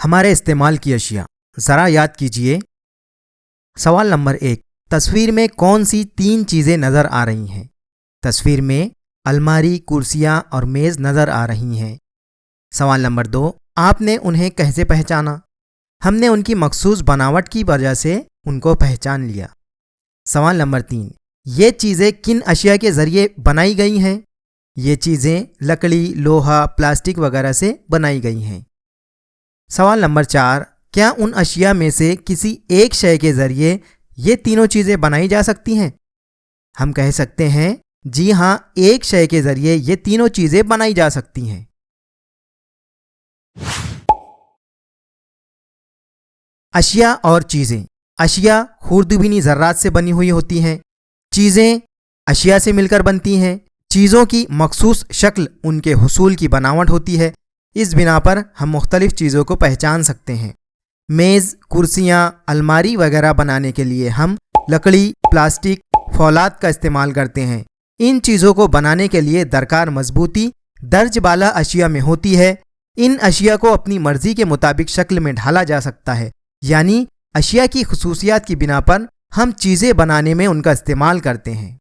हमारे इस्तेमाल की अशिया, ज़रा याद कीजिए। सवाल नंबर 1, तस्वीर में कौन सी 3 चीज़ें नज़र आ रही हैं? तस्वीर में अलमारी, कुर्सियाँ और मेज़ नज़र आ रही हैं। सवाल नंबर 2, आपने उन्हें कैसे पहचाना? हमने उनकी मखसूस बनावट की वजह से उनको पहचान लिया। सवाल नंबर 3, ये चीज़ें किन अशिया के ज़रिए बनाई गई हैं? ये चीज़ें लकड़ी, लोहा, प्लास्टिक वगैरह से बनाई गई हैं। सवाल नंबर 4, क्या उन अशिया में से किसी एक शय के ज़रिए ये तीनों चीज़ें बनाई जा सकती हैं? हम कह सकते हैं जी हाँ, एक शय के ज़रिए ये तीनों चीज़ें बनाई जा सकती हैं। अशिया और चीज़ें। अशिया खूरदबीनी ज़र्रात से बनी हुई होती हैं। चीज़ें अशिया से मिलकर बनती हैं। चीज़ों की मखसूस शक्ल उनके हुसूल की बनावट होती है। इस बिना पर हम मुख्तलिफ चीज़ों को पहचान सकते हैं। मेज़, कुर्सियाँ, अलमारी वगैरह बनाने के लिए हम लकड़ी, प्लास्टिक, फौलाद का इस्तेमाल करते हैं। इन चीज़ों को बनाने के लिए दरकार मजबूती दर्ज बाला अशिया में होती है। इन अशिया को अपनी मर्ज़ी के मुताबिक शक्ल में ढाला जा सकता है, यानी अशिया की खुसूसियात की बिना पर हम चीज़ें बनाने में उनका इस्तेमाल करते हैं।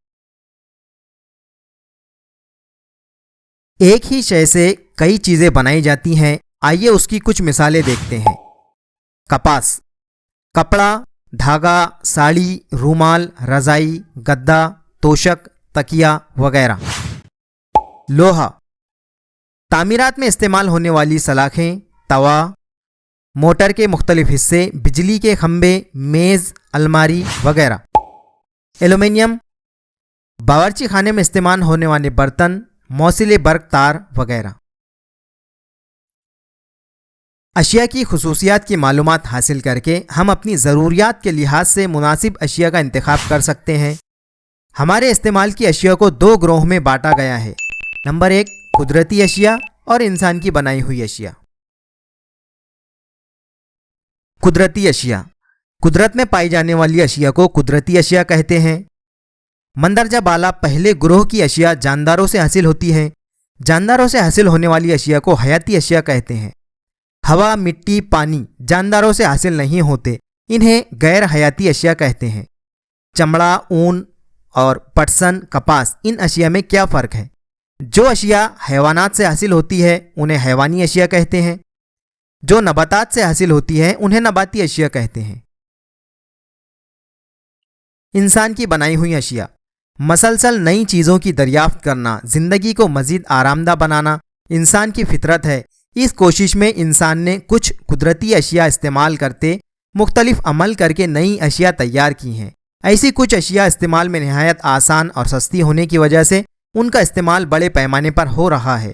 एक ही शय से कई चीज़ें बनाई जाती हैं। आइए उसकी कुछ मिसालें देखते हैं। कपास, कपड़ा, धागा, साड़ी, रूमाल, रज़ाई, गद्दा, तोशक, तकिया वगैरह। लोहा, तामीरात में इस्तेमाल होने वाली सलाखें, तवा, मोटर के मुख्तलिफ हिस्से, बिजली के खंभे, मेज़, अलमारी वगैरह। एल्युमिनियम, बावर्ची खाने में इस्तेमाल होने वाले बर्तन, मौसिले बर्क तार वगैरह। अशिया की खुसूसियात की मालूमात हासिल करके हम अपनी ज़रूरियात के लिहाज से मुनासिब अशिया का इंतखाब कर सकते हैं। हमारे इस्तेमाल की अशिया को 2 ग्रोह में बांटा गया है। नंबर 1, कुदरती अशिया और इंसान की बनाई हुई अशिया। कुदरती अशिया, कुदरत में पाई जाने वाली अशिया को कुदरती अशिया कहते हैं। मंदरजा बाला पहले ग्रोह की अशिया जानदारों से हासिल होती है। जानदारों से हासिल होने वाली अशिया को हयाती अशिया कहते हैं। हवा, मिट्टी, पानी जानदारों से हासिल नहीं होते, इन्हें गैर हयाती अशिया कहते हैं। चमड़ा, ऊन और पटसन, कपास, इन अशिया में क्या फ़र्क है? जो अशिया हैवानात से हासिल होती है उन्हें हैवानी अशिया कहते हैं। जो नबातात से हासिल होती है उन्हें नबाती अशिया कहते हैं। इंसान की बनाई हुई अशिया, मसलसल नई चीज़ों की दरियाफ्त करना, ज़िंदगी को मज़ीद आरामदा बनाना इंसान की फितरत है। इस कोशिश में इंसान ने कुछ कुदरती अशिया इस्तेमाल करते मुख्तलिफ अमल करके नई अशिया तैयार की हैं। ऐसी कुछ अशिया इस्तेमाल में नहायत आसान और सस्ती होने की वजह से उनका इस्तेमाल बड़े पैमाने पर हो रहा है।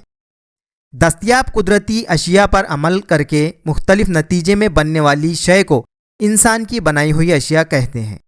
दस्तयाब कुदरती अशिया पर अमल करके मुख्तलिफ नतीजे में बनने वाली शय को इंसान की बनाई हुई अशिया कहते हैं।